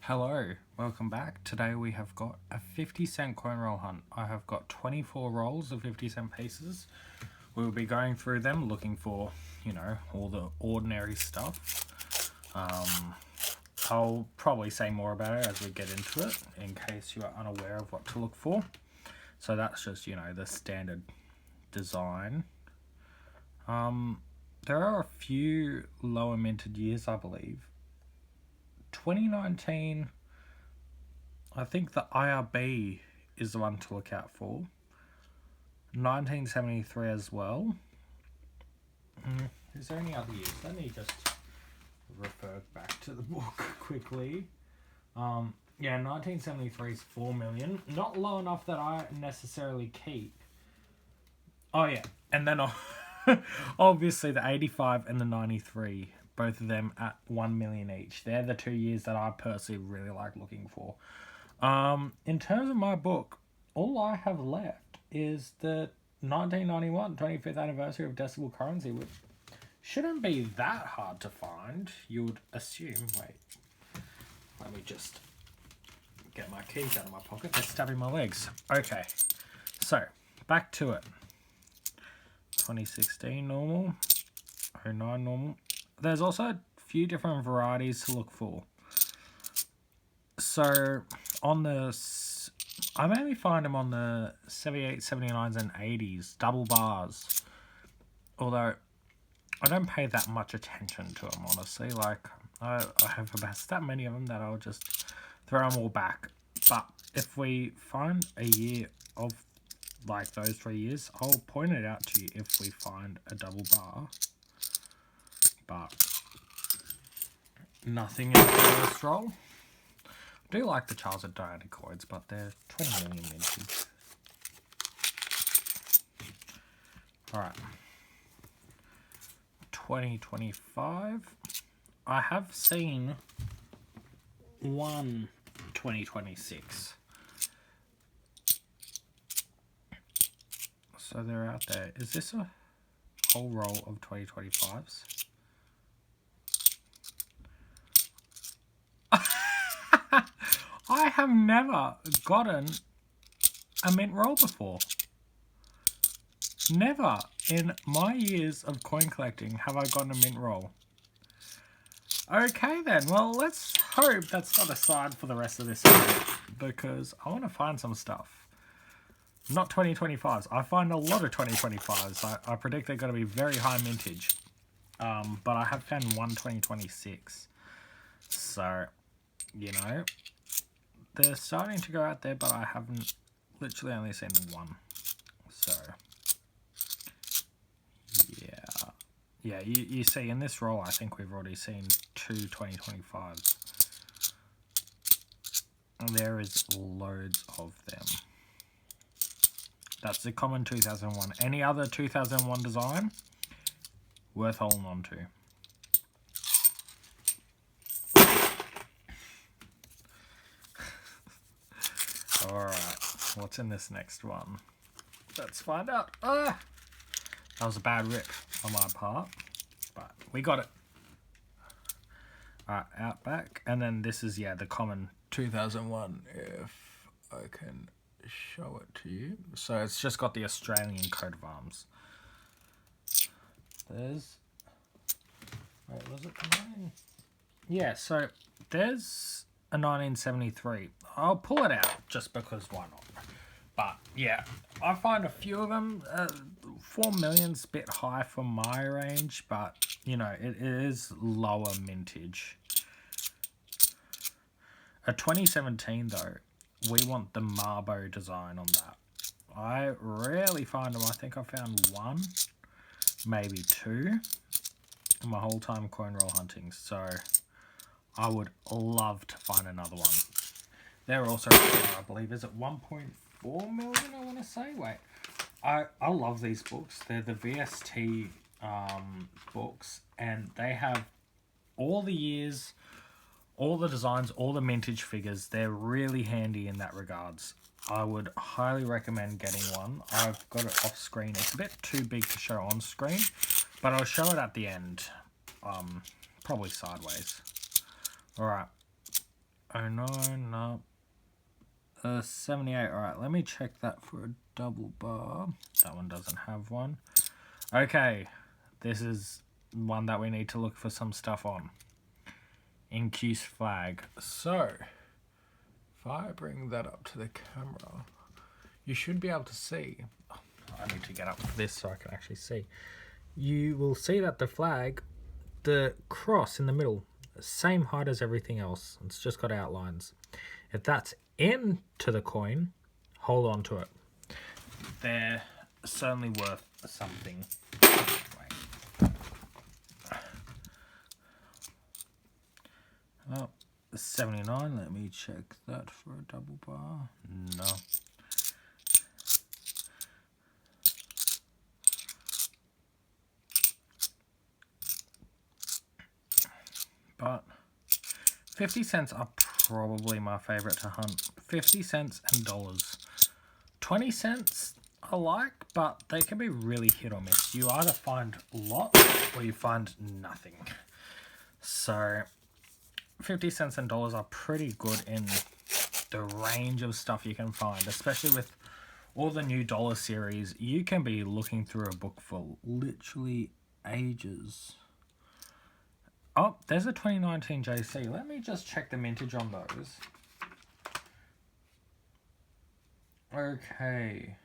Hello, welcome back. Today we have got a 50-cent coin roll hunt. I have got 24 rolls of 50-cent pieces. We will be going through them looking for, all the ordinary stuff. I'll probably say more about it as we get into it in case you are unaware of what to look for. So that's just, the standard design. There are a few lower minted years, I believe. 2019, I think the IRB is the one to look out for. 1973 as well. Is there any other years? Let me just refer back to the book quickly. 1973 is 4 million. Not low enough that I necessarily keep. Oh yeah, and then obviously the 85 and the 93. Both of them at 1 million each. They're the 2 years that I personally really like looking for. In terms of my book, all I have left is the 1991 25th anniversary of decimal currency, which shouldn't be that hard to find, you would assume. Wait, let me just get my keys out of my pocket. They're stabbing my legs. Okay, so back to it. 2016 normal, 09 normal. There's also a few different varieties to look for. So on the, I mainly find them on the 78, 79s and 80s, double bars. Although I don't pay that much attention to them, honestly. Like, I have about that many of them that I'll just throw them all back. But if we find a year of like those 3 years, I'll point it out to you if we find a double bar. But nothing in the first roll. I do like the Charles and Diana coins, but they're 20 million minted. Alright. 2025. I have seen one 2026. So they're out there. Is this a whole roll of 2025s? I have never gotten a mint roll before. Never in my years of coin collecting have I gotten a mint roll. Okay then, well let's hope that's not a sign for the rest of this video, because I want to find some stuff. Not 2025s. I find a lot of 2025s. I predict they're going to be very high mintage. But I have found one 2026. So, they're starting to go out there, but I haven't, literally only seen one. So, yeah, you see in this roll, I think we've already seen two 2025s. And there is loads of them. That's the common 2001. Any other 2001 design, worth holding on to. Alright, what's in this next one? Let's find out. That was a bad rip on my part, but we got it. Alright, Outback. And then this is, the common 2001, if I can show it to you. So it's just got the Australian coat of arms. There's... Wait, was it 9? Yeah, so there's a 1973. I'll pull it out just because why not. But yeah, I find a few of them. 4 million's a bit high for my range, but it is lower mintage. A 2017 though, we want the Marbo design on that. I rarely find them. I think I found one, maybe two in my whole time coin roll hunting. So I would love to find another one. They're also, I believe, is it 1.4 million, I want to say? Wait. I love these books. They're the VST books, and they have all the years, all the designs, all the mintage figures. They're really handy in that regards. I would highly recommend getting one. I've got it off screen. It's a bit too big to show on screen, but I'll show it at the end. Probably sideways. Alright. 09, no. 78. Alright, let me check that for a double bar. That one doesn't have one. Okay, this is one that we need to look for some stuff on. Incuse flag. So, if I bring that up to the camera, you should be able to see. Oh, I need to get up for this so I can actually see. You will see that the flag, the cross in the middle, same height as everything else. It's just got outlines. If that's into the coin, hold on to it. They're certainly worth something. Wait. Oh, 79. Let me check that for a double bar. No. But 50 cents are probably my favorite to hunt. 50 cents and dollars. 20 cents I like, but they can be really hit or miss. You either find lots or you find nothing. So 50 cents and dollars are pretty good in the range of stuff you can find, especially with all the new dollar series. You can be looking through a book for literally ages. Oh, there's a 2019 JC. Let me just check the mintage on those. Okay.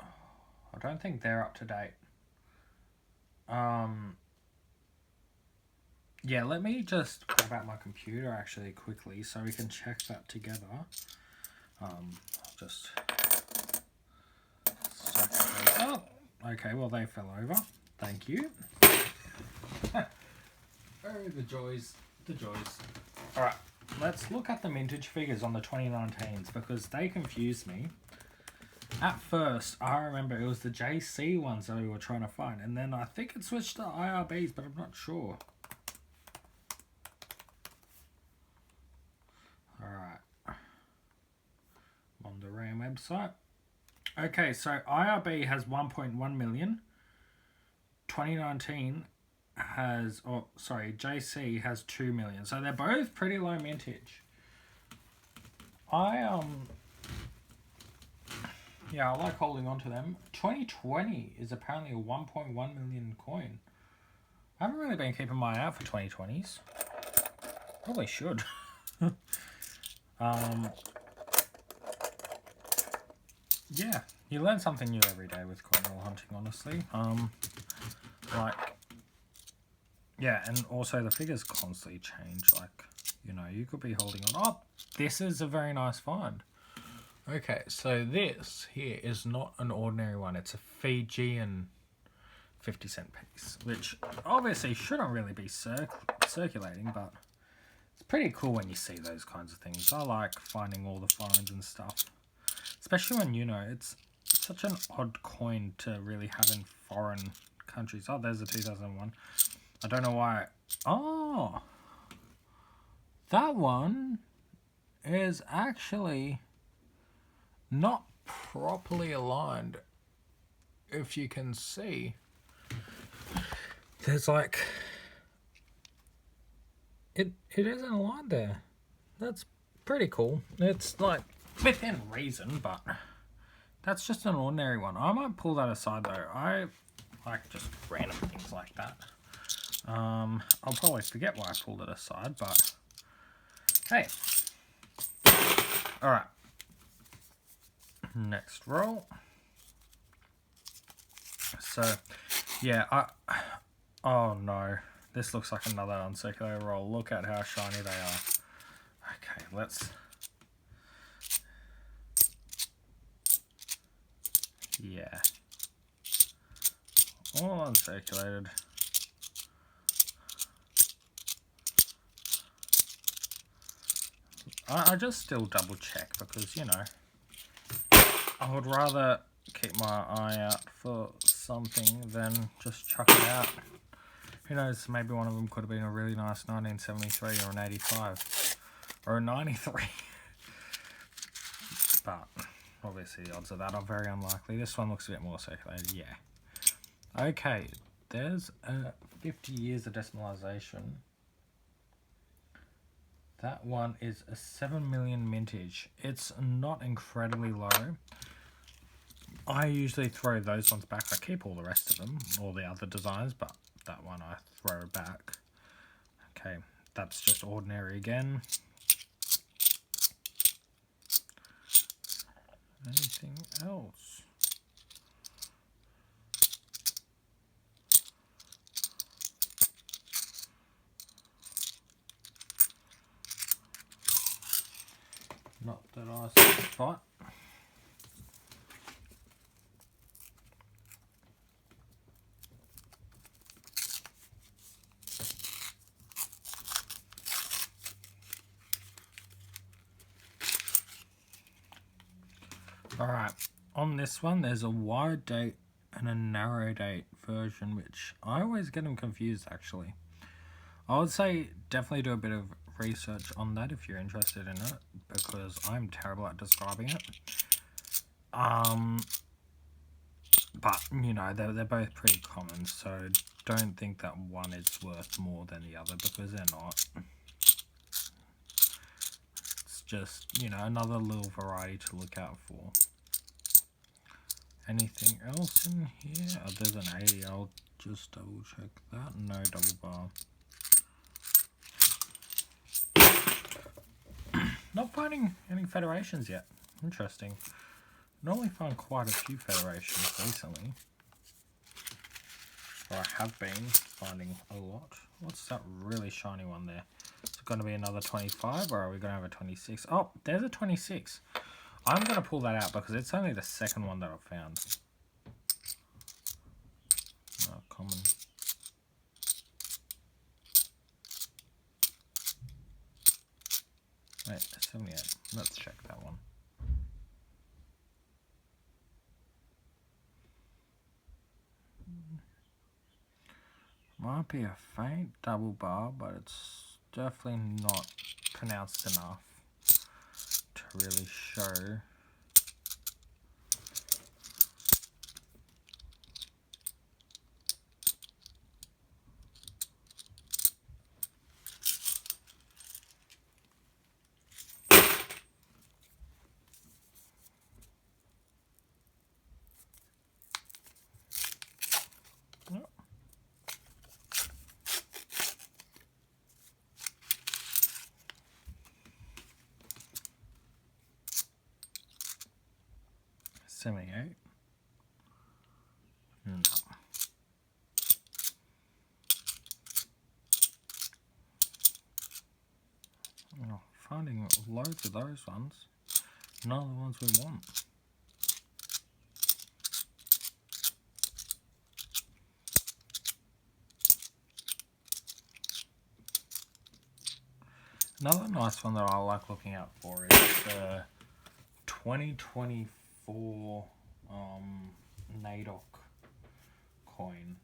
I don't think they're up to date. Yeah, let me just grab out my computer actually quickly so we can check that together. I'll just... Oh, okay, well they fell over. Thank you. Oh, the joys. The joys. Alright, let's look at the mintage figures on the 2019s because they confused me. At first, I remember it was the JC ones that we were trying to find, and then I think it switched to IRBs, but I'm not sure. Alright. On the RAM website. Okay, so IRB has 1.1 million. 2019 has, oh sorry, JC has 2 million. So they're both pretty low mintage. Yeah, I like holding on to them. 2020 is apparently a 1.1 million coin. I haven't really been keeping my eye out for 2020s. Probably should. Yeah, you learn something new every day with coin roll hunting, honestly. Yeah, and also the figures constantly change. Like, you know, you could be holding on. Oh, this is a very nice find. Okay, so this here is not an ordinary one. It's a Fijian 50-cent piece, which obviously shouldn't really be circulating, but it's pretty cool when you see those kinds of things. I like finding all the finds and stuff, especially when, you know, it's such an odd coin to really have in foreign countries. Oh, there's a 2001. I don't know why. Oh, that one is actually not properly aligned. If you can see, there's like it isn't aligned there. That's pretty cool. It's like within reason, but that's just an ordinary one. I might pull that aside though. I like just random things like that. I'll probably forget why I pulled it aside, but hey. Alright. Next roll. So, yeah, oh no. This looks like another uncirculated roll. Look at how shiny they are. Okay, let's... Yeah. All uncirculated. I just still double check because, you know, I would rather keep my eye out for something than just chuck it out. Who knows, maybe one of them could have been a really nice 1973 or an 85 or a 93. But obviously the odds of that are very unlikely. This one looks a bit more circulated, yeah. Okay, there's a 50 years of decimalization. That one is a 7 million mintage. It's not incredibly low. I usually throw those ones back. I keep all the rest of them, all the other designs, but that one I throw back. Okay, that's just ordinary again. Anything else? Not that I spot. Alright, on this one there's a wide date and a narrow date version, which I always get them confused actually. I would say definitely do a bit of research on that if you're interested in it, because I'm terrible at describing it. But, you know, they're both pretty common, so don't think that one is worth more than the other, because they're not. It's just, you know, another little variety to look out for. Anything else in here? Oh, there's an 80. I'll just double check that. No double bar. Not finding any federations yet. Interesting. Normally find quite a few federations recently. Or I have been finding a lot. What's that really shiny one there? Is it going to be another 25 or are we going to have a 26? Oh, there's a 26. I'm going to pull that out because it's only the second one that I've found. Oh, common. Wait, 78. Let's check that one. Might be a faint double bar, but it's definitely not pronounced enough to really show. Yep. $78. No. Oh, finding loads of those ones. None of the ones we want. Another nice one that I like looking out for is the 2024 NAIDOC coin.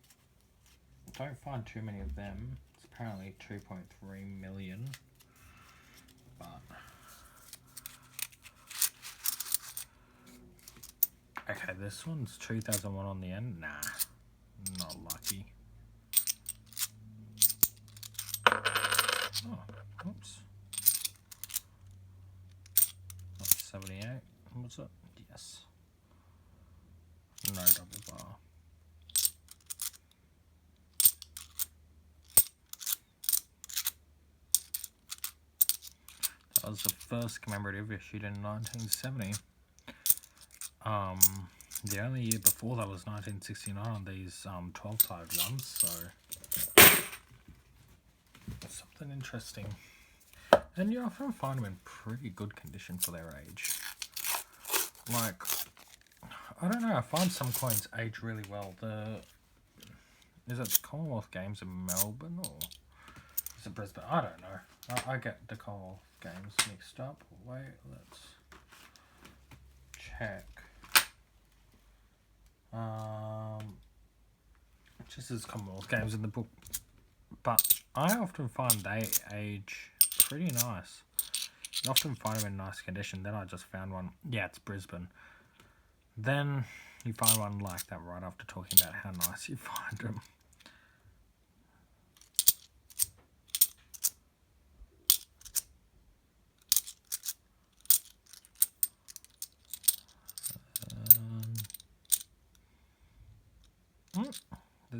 Don't find too many of them. It's apparently 2.3 million. But okay, this one's 2001 on the end. Nah, not lucky. Oh, oops. Not 78. What's it? Yes. No double bar. That was the first commemorative issued in 1970. The only year before that was 1969 on these 12-sided ones, so something interesting. And you often find them in pretty good condition for their age. Like, I don't know, I find some coins age really well. Is it the Commonwealth Games in Melbourne or is it Brisbane? I don't know. I get the Commonwealth Games mixed up. Wait, let's check. It just says Commonwealth Games in the book, but I often find they age pretty nice. You often find them in nice condition. Then I just found one. Yeah, it's Brisbane. Then you find one like that right after talking about how nice you find them.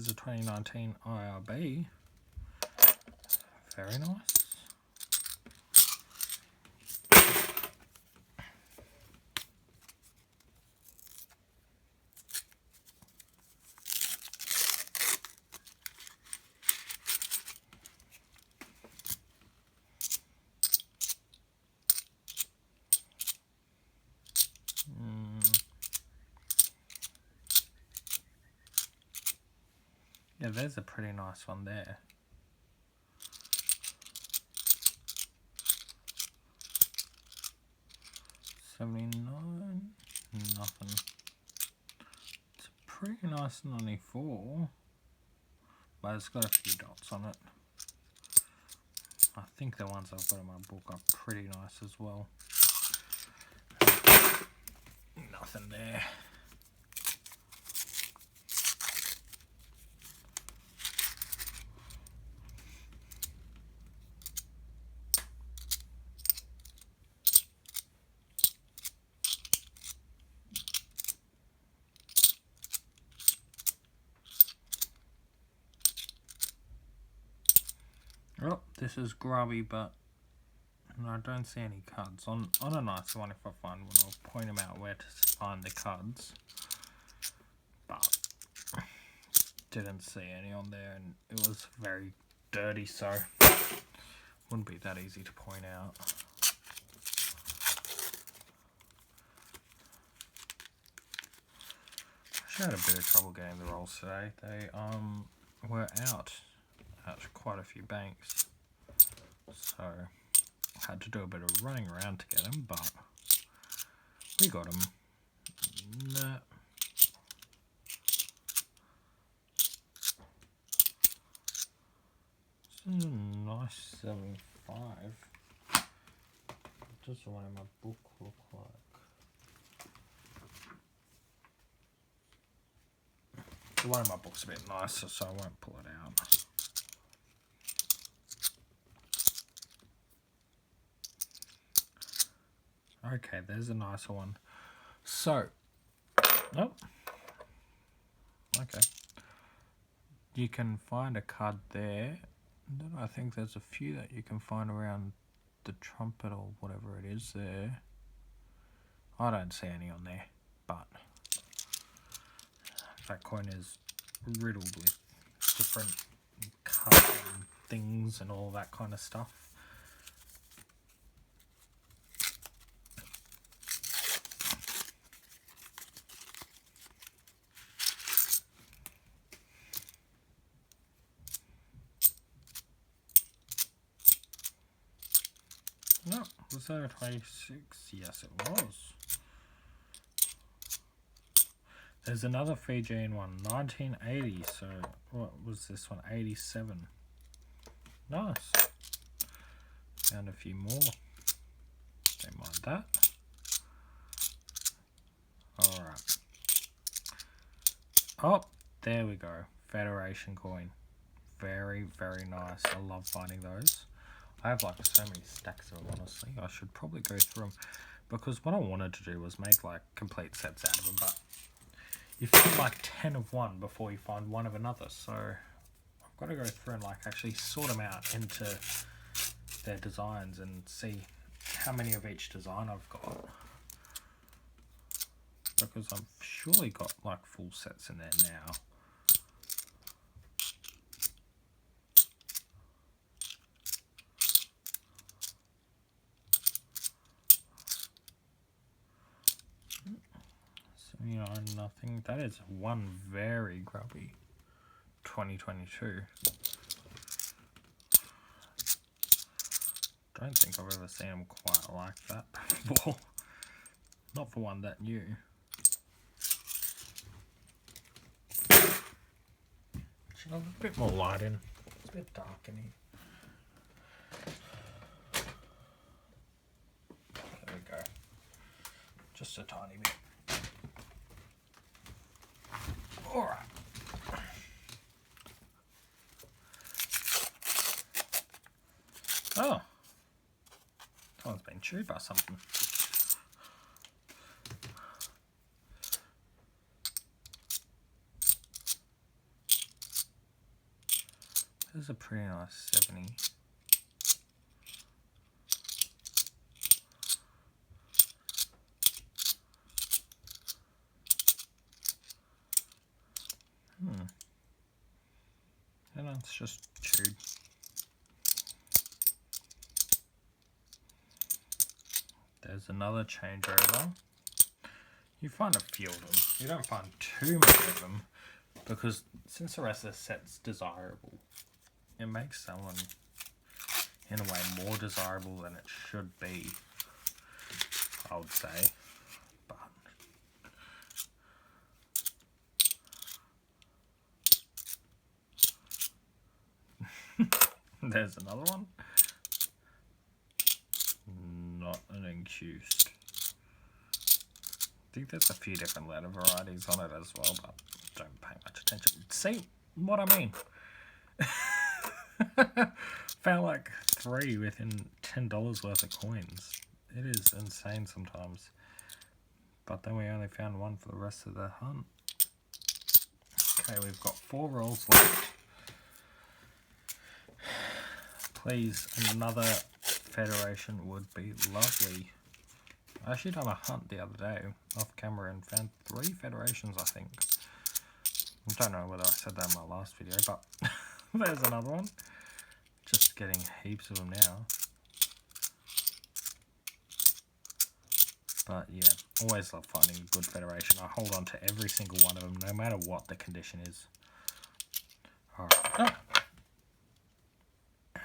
is a 2019 IRB. Very nice. Yeah, there's a pretty nice one there. $79, nothing. It's a pretty nice 94, but it's got a few dots on it. I think the ones I've got in my book are pretty nice as well. Nothing there. Oh, this is grubby, but no, I don't see any cards. On a nicer one, if I find one, I'll point them out where to find the cards. But didn't see any on there, and it was very dirty, so wouldn't be that easy to point out. I had a bit of trouble getting the rolls today. They were out at quite a few banks, so I had to do a bit of running around to get them, but we got them. Nah. This is a nice 75. What does the one in my book look like? The one in my book's a bit nicer, so I won't pull it out. Okay, there's a nicer one. So, oh, okay. You can find a card there. Then I think there's a few that you can find around the trumpet or whatever it is there. I don't see any on there, but that coin is riddled with different custom things and all that kind of stuff. No, was that a 26? Yes, it was. There's another Fijian one, 1980. So what was this one? 87. Nice. Found a few more. Don't mind that. Alright. Oh, there we go. Federation coin. Very, very nice. I love finding those. I have like so many stacks of them, honestly. I should probably go through them, because what I wanted to do was make like complete sets out of them, but you find like 10 of one before you find one of another, so I've got to go through and like actually sort them out into their designs and see how many of each design I've got, because I've surely got like full sets in there now. You know, nothing. That is one very grubby 2022. Don't think I've ever seen them quite like that before. Not for one that new. Should have a bit more light in. It's a bit dark in here. There we go. Just a tiny bit. Alright. Oh. Someone's been chewed by something. This is a pretty nice 70. And it's just chewed. There's another changeover. You find a few of them. You don't find too many of them because since the rest of the set's desirable, it makes that one in a way more desirable than it should be, I would say. But there's another one. Not an incused. I think there's a few different letter varieties on it as well, but don't pay much attention. See what I mean? Found like 3 within $10 worth of coins. It is insane sometimes. But then we only found 1 for the rest of the hunt. Okay, we've got 4 rolls left. Please, another Federation would be lovely. I actually done a hunt the other day off camera and found 3 Federations, I think. I don't know whether I said that in my last video, but there's another one. Just getting heaps of them now. But yeah, always love finding a good Federation. I hold on to every single one of them, no matter what the condition is. Alright. Oh.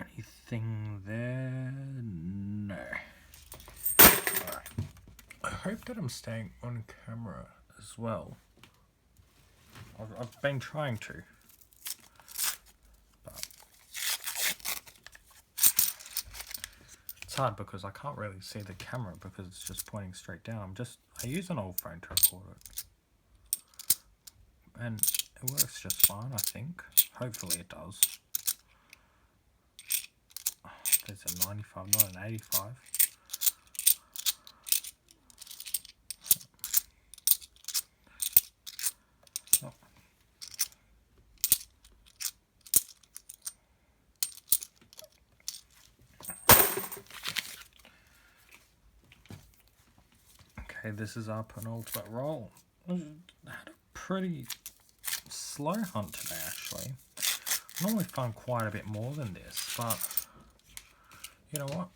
Anything there? No. Alright. I hope that I'm staying on camera as well. I've been trying to. But it's hard because I can't really see the camera because it's just pointing straight down. I use an old phone to record it. And it works just fine, I think. Hopefully it does. Oh, there's a 95, not an 85. Oh. Okay, this is our penultimate roll. I had a pretty slow hunt today, actually. I normally find quite a bit more than this, but you know what?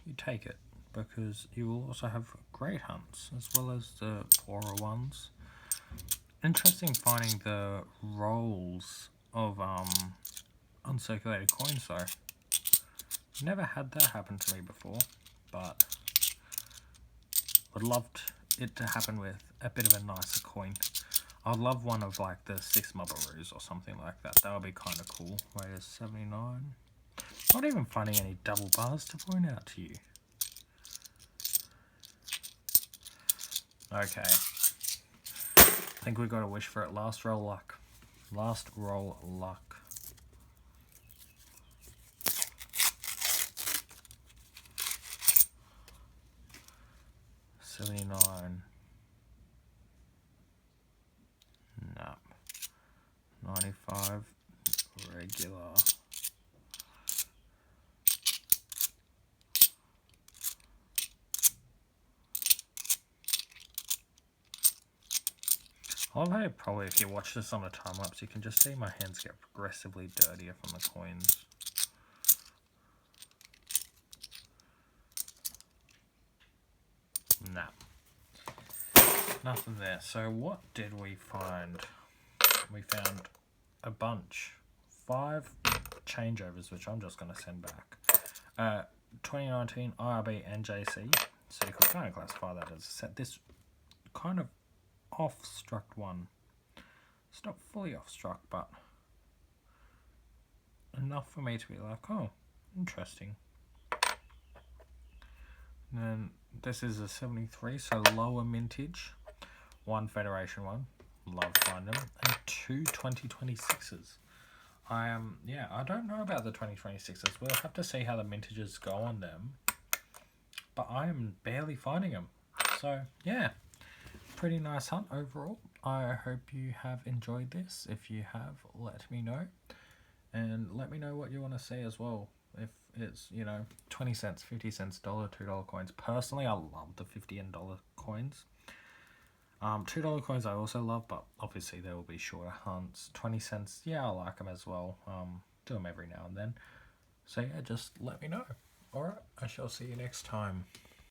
You take it because you will also have great hunts as well as the poorer ones. Interesting finding the rolls of uncirculated coins though. Never had that happen to me before, but would love it to happen with a bit of a nicer coin. I'd love one of like the 6 Mubbaroos or something like that. That would be kind of cool. Wait, a 79. Not even finding any double bars to point out to you. Okay. I think we've got to wish for it. Last roll luck. Last roll luck. $79. No. 95. Regular. I love how probably if you watch this on the time lapse, you can just see my hands get progressively dirtier from the coins. Nah. Nothing there. So what did we find? We found a bunch. 5 changeovers, which I'm just going to send back. 2019 IRB and JC. So you could kind of classify that as a set. This kind of off-struck one. It's not fully off-struck, but enough for me to be like, oh, interesting. And then this is a 73, so lower mintage. 1 Federation one. Love finding them. And 2 2026s. Yeah, I don't know about the 2026s. We'll have to see how the mintages go on them. But I am barely finding them. So, yeah. Pretty nice hunt overall. I hope you have enjoyed this. If you have, let me know. and let me know what you want to see as well. If it's, you know, 20 cents, 50 cents, $1, $2 coins. Personally, I love the 50 and dollar coins. $2 coins I also love, but obviously there will be shorter hunts. 20 cents, yeah, I like them as well. Do them every now and then. So yeah, just let me know. Alright, I shall see you next time.